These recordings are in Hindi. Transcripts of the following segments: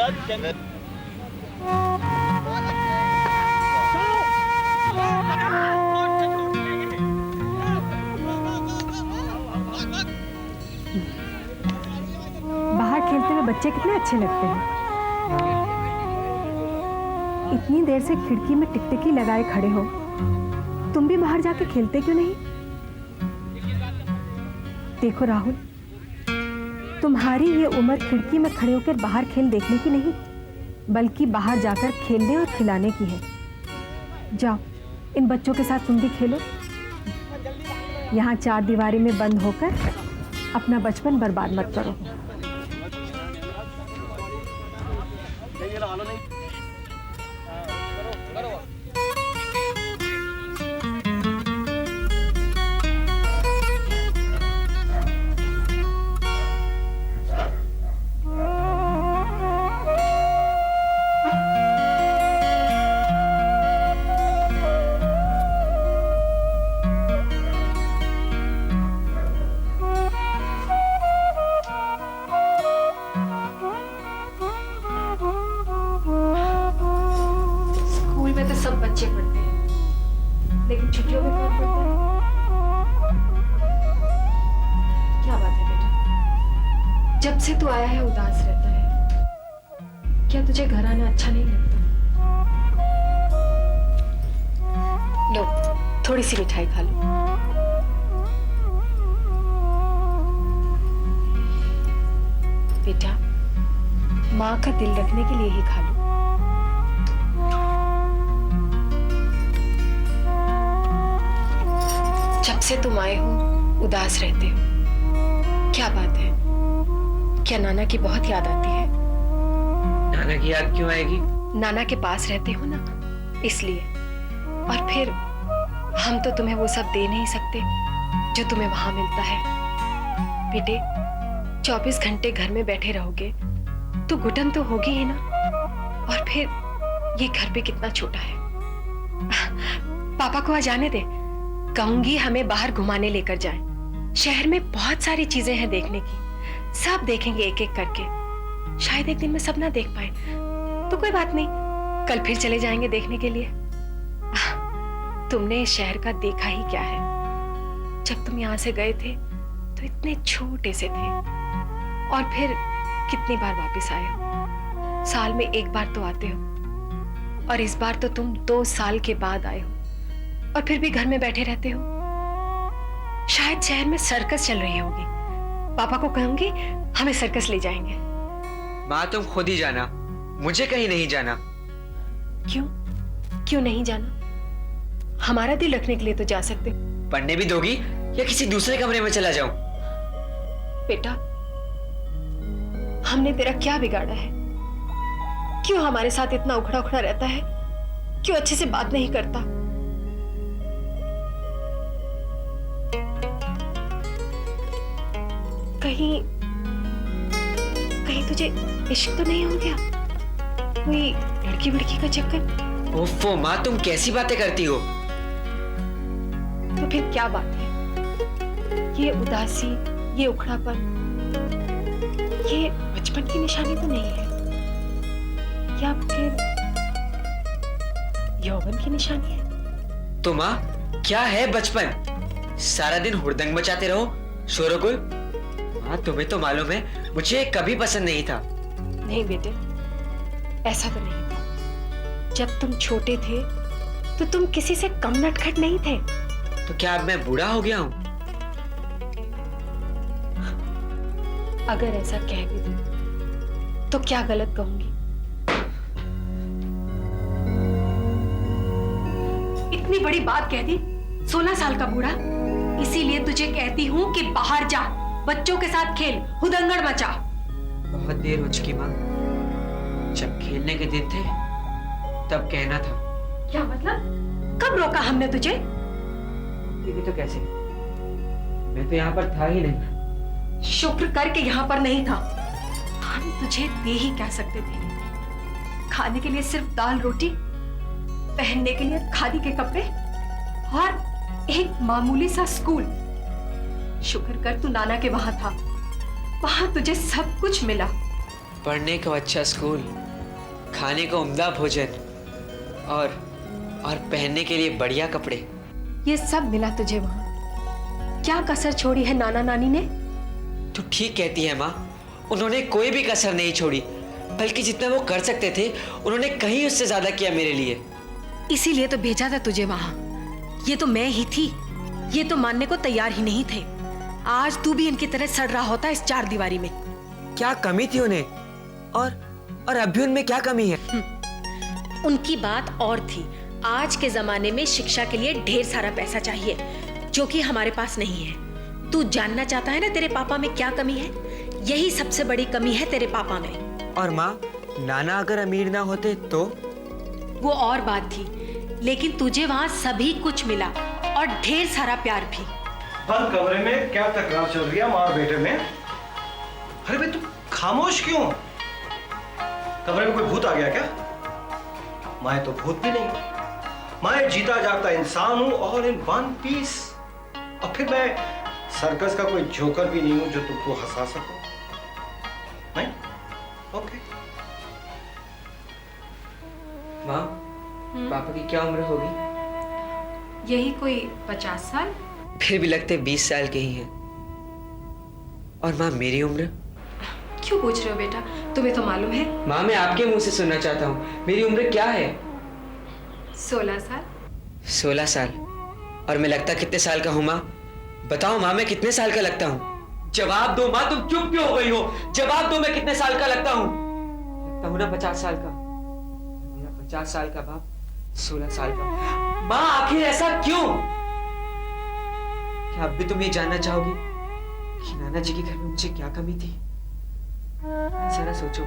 बाहर खेलते हुए बच्चे कितने अच्छे लगते हैं। इतनी देर से खिड़की में टिकटिकी लगाए खड़े हो, तुम भी बाहर जाके खेलते क्यों नहीं? देखो राहुल, तुम्हारी ये उम्र खिड़की में खड़े होकर बाहर खेल देखने की नहीं, बल्कि बाहर जाकर खेलने और खिलाने की है। जाओ, इन बच्चों के साथ तुम भी खेलो। यहाँ चार दीवारी में बंद होकर अपना बचपन बर्बाद मत करो। सब बच्चे पढ़ते हैं, लेकिन छुट्टियों में कौन पढ़ता है? क्या बात है बेटा, जब से तू आया है उदास रहता है। क्या तुझे घर आना अच्छा नहीं लगता? लो, थोड़ी सी मिठाई खा लो। बेटा, माँ का दिल रखने के लिए ही खा लो। जब से तुम आए हो उदास रहते हो, क्या बात है? क्या नाना की बहुत याद आती है? नाना की याद क्यों आएगी? नाना के पास रहते हो ना, इसलिए। और फिर हम तो तुम्हें वो सब दे नहीं सकते जो तुम्हें वहां मिलता है। बेटे, 24 घंटे घर में बैठे रहोगे तो घुटन तो होगी ही ना। और फिर ये घर भी कितना छोटा है। पापा को आज आने दे, कहूंगी हमें बाहर घुमाने लेकर जाएं। शहर में बहुत सारी चीजें हैं देखने की, सब देखेंगे एक एक करके। शायद एक दिन में सब ना देख पाए तो कोई बात नहीं, कल फिर चले जाएंगे देखने के लिए। तुमने इस शहर का देखा ही क्या है? जब तुम यहाँ से गए थे तो इतने छोटे से थे, और फिर कितनी बार वापस आए हो? साल में एक बार तो आते हो, और इस बार तो तुम 2 साल के बाद आए हो, और फिर भी घर में बैठे रहते हो। शायद शहर में सर्कस चल रही होगी। पापा को कहूंगी हमें सर्कस ले जाएंगे। माँ, तुम खुद ही जाना, मुझे कहीं नहीं जाना। क्यों? क्यों नहीं जाना? हमारा दिल रखने के लिए तो जा सकते। पढ़ने भी दोगी या किसी दूसरे कमरे में चला जाऊं? बेटा, हमने तेरा क्या बिगाड़ा है? क्यों हमारे साथ इतना उखड़ा उखड़ा रहता है? क्यों अच्छे से बात नहीं करता? कहीं तुझे इश्क तो नहीं हो गया? कोई लड़की वड़की का चक्कर? ओफो माँ, तुम कैसी बातें करती हो? तो फिर क्या बात है? ये उदासी, ये उखड़ापन, ये बचपन की निशानी तो नहीं है? या फिर यौवन की निशानी है? तो माँ, क्या है बचपन? सारा दिन हुड़दंग मचाते रहो, शोरगुल। हाँ, तुम्हें तो मालूम है मुझे कभी पसंद नहीं था। नहीं बेटे, ऐसा तो नहीं था। जब तुम छोटे थे तो तुम किसी से कम नटखट नहीं थे। तो क्या अब मैं बूढ़ा हो गया हूँ? अगर ऐसा कह भी दूं तो क्या गलत कहूंगी? इतनी बड़ी बात कह दी, 16 साल का बूढ़ा। इसीलिए तुझे कहती हूँ कि बाहर जा, बच्चों के साथ खेल, हुदंगड़ मचा। बहुत देर हो चुकी माँ, जब खेलने के दिन थे तब कहना था। क्या मतलब? कब रोका हमने तुझे? ये तो कैसे? मैं तो यहाँ पर था ही नहीं। शुक्र कर के यहाँ पर नहीं था। हम तुझे दे ही क्या सकते थे? खाने के लिए सिर्फ दाल रोटी, पहनने के लिए खादी के कपड़े, और एक मामूली सा स्कूल। शुक्र कर तू नाना के वहां था, वहां तुझे सब कुछ मिला। पढ़ने को अच्छा स्कूल, खाने को उम्दा भोजन और पहनने के लिए बढ़िया कपड़े। ये सब मिला तुझे वहां। क्या कसर छोड़ी है नाना नानी ने? तू ठीक कहती है माँ, उन्होंने कोई भी कसर नहीं छोड़ी, बल्कि जितना वो कर सकते थे उन्होंने कहीं उससे ज्यादा किया मेरे लिए। इसीलिए तो भेजा था तुझे वहां। ये तो मैं ही थी, ये तो मानने को तैयार ही नहीं थे। आज तू भी इनकी तरह सड़ रहा होता इस चार दीवारी में। क्या कमी थी उन्हें, और अब भी उनमें क्या कमी है? उनकी बात और थी। आज के जमाने में शिक्षा के लिए ढेर सारा पैसा चाहिए, जो कि हमारे पास नहीं है। तू जानना चाहता है ना तेरे पापा में क्या कमी है? यही सबसे बड़ी कमी है तेरे पापा में। और माँ, नाना अगर अमीर ना होते तो? वो और बात थी, लेकिन तुझे वहां सभी कुछ मिला और ढेर सारा प्यार भी। बंद कमरे में क्या तकरार चल रही है माँ और बेटे में? अरे भाई, तुम खामोश क्यों? कमरे में कोई भूत आ गया क्या? मैं तो भूत भी नहीं, मैं जीता जागता इंसान हूं, ऑल इन वन पीस। और फिर मैं सर्कस का कोई जोकर भी नहीं हूं जो तुमको हंसा सकूं। नहीं? ओके। माँ, पापा की क्या उम्र होगी? यही कोई 50 साल। फिर भी लगते 20 साल के ही हैं। और माँ, मेरी उम्र? क्यों पूछ रहे हो बेटा? तुम्हें तो मालूम है। माँ, मैं आपके मुंह से सुनना चाहता हूँ, मेरी उम्र क्या है? 16 साल। 16 साल? और मैं लगता कितने साल का हूँ माँ? बताओ माँ, मैं कितने साल का लगता हूँ? जवाब दो माँ, तुम चुप क्यों हो गई हो? जवाब दो, मैं कितने साल का लगता हूँ? लगता हूँ ना 50 साल का। मेरा 50 साल का बाप 16 साल का। माँ, आखिर ऐसा क्यों? क्या अब भी तुम ये जानना चाहोगी कि नाना जी के घर में मुझे क्या कमी थी? जरा सोचो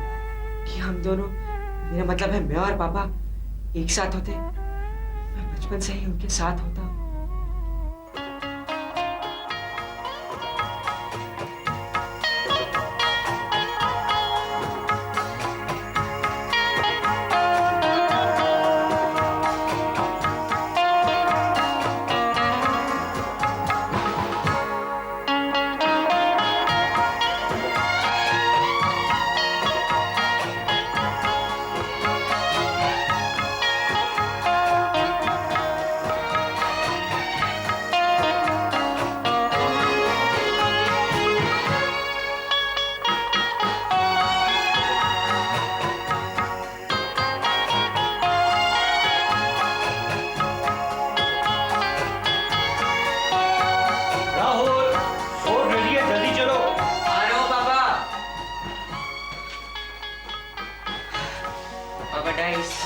कि हम दोनों, मेरा मतलब है मैं और पापा, एक साथ होते, मैं बचपन से ही उनके साथ होता।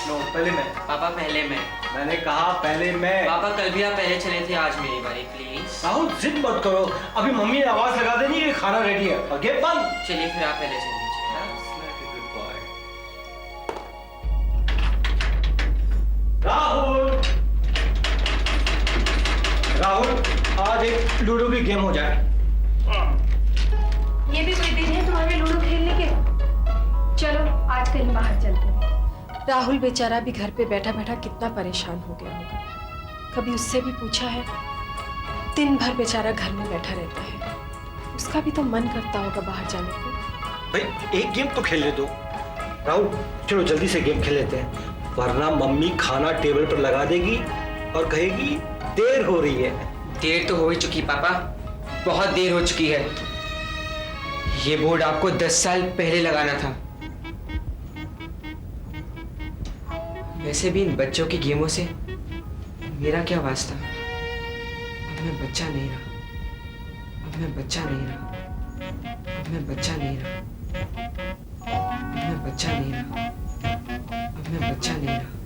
नो, पहले मैं। पापा पहले मैं। मैंने कहा पहले मैं। पापा कल भी आप पहले चले थे, आज मेरी बारी प्लीज। राहुल, जिद मत करो, अभी मम्मी ने आवाज लगा देनी कि खाना रेडी है। और गेट बंद। चलिए फिर आप पहले चल लीजिए। राहुल, राहुल, आज एक लूडो की गेम हो जाए। ये भी कोई दिन है तुम्हारे लूडो खेलने के? चलो आज कहीं बाहर चलते हैं। राहुल बेचारा भी घर पे बैठा बैठा कितना परेशान हो गया होगा। कभी उससे भी पूछा है? दिन भर बेचारा घर में बैठा रहता है, उसका भी तो मन करता होगा बाहर जाने को। भाई, एक गेम तो खेलने दो। राहुल, चलो जल्दी से गेम खेल लेते हैं, वरना मम्मी खाना टेबल पर लगा देगी और कहेगी देर हो रही है। देर तो हो ही चुकी पापा, बहुत देर हो चुकी है। ये बोर्ड आपको 10 साल पहले लगाना था। वैसे भी इन बच्चों की गेमों से मेरा क्या वास्ता? अब मैं बच्चा नहीं रहा, अब मैं बच्चा नहीं रहा, अब मैं बच्चा नहीं रहा, अब मैं बच्चा नहीं रहा, अब मैं बच्चा नहीं रहा।